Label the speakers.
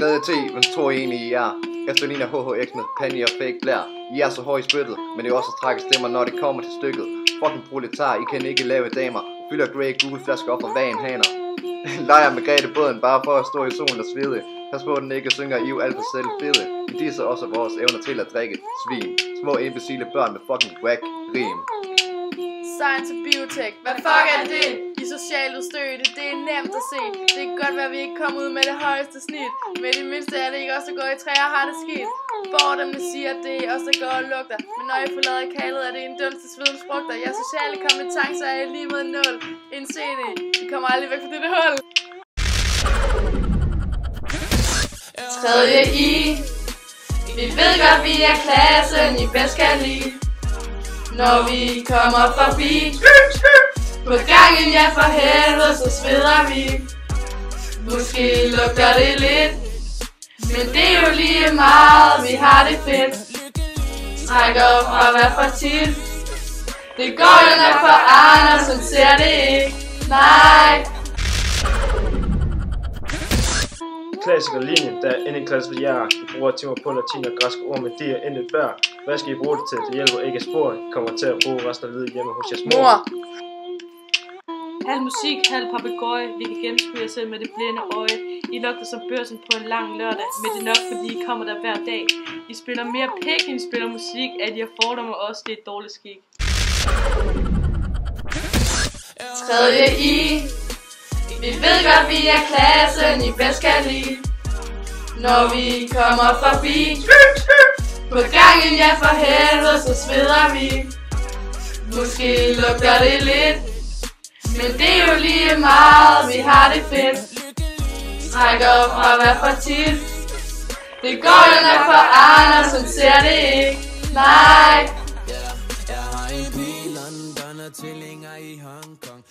Speaker 1: Tredje T, men tror I egentlig I er? Efter ligner HHX med panje og fake blær. I er så høj i spyttet, men det er også at trække stemmer, når det kommer til stykket. Fucking proletar, I kan ikke lave damer. Fylder Grey Google flasker op og vagen haner. Leger med Grete båden bare for at stå i solen og svede. Pas på, den ikke synger I alt for selv fede. Vi disser også vores evner til at drikke svin. Små imbecile børn med fucking whack rim.
Speaker 2: Science og biotech, hvad fuck er det? De socialt udstødte, det er nemt at se. Det kan godt være, at vi ikke kommer ud med det højeste snit. Men det mindste er det ikke os, der går i træer og har det skidt. Fordommene siger, at det er os, der går og lugter. Men når I forlader kaldet, er det en dunst til svedens frugter. Jeres sociale kompetencer er lige med 0. Indse det, I kommer aldrig væk fra dette hul. Tredje I. Vi ved godt, vi er klassen, I bedst kan lide. Når vi kommer forbi på gangen, ja for helvede, så sveder vi. Måske lugter det lidt, men det er jo lige meget, vi har det fedt. Trækker fra hvad for tit. Det går jo nok for andre, som ser det ikke. Nej.
Speaker 3: Klassikerlinjen, der er endelig klasse for jer. I bruger timer på latin og græske ord, men det er endeligt værd. Hvad skal I bruge det til? Det hjælper ikke at spore. I kommer til at bruge resten af livet hjemme hos jeres mor.
Speaker 4: Halv musik, halv papegøje. Vi kan gennemskue jer selv med det blinde øje. I lugter som børsen på en lang lørdag, men det er nok fordi I kommer der hver dag. I spiller mere pæk, end I spiller musik. At I har fordomme også, det er et dårligt skik.
Speaker 2: Tredje I. Vi ved godt, vi er klassen, I bedst kan lide. Når vi kommer forbi på gangen, ja for helvede, så sveder vi. Måske lugter det lidt, men det er jo lige meget, vi har det fedt. Trækker fra hvad for tit. Det går jo nok for andre, som ser det ikke. Nej.
Speaker 5: Jeg har en bil, London og tvillinger i Hongkong.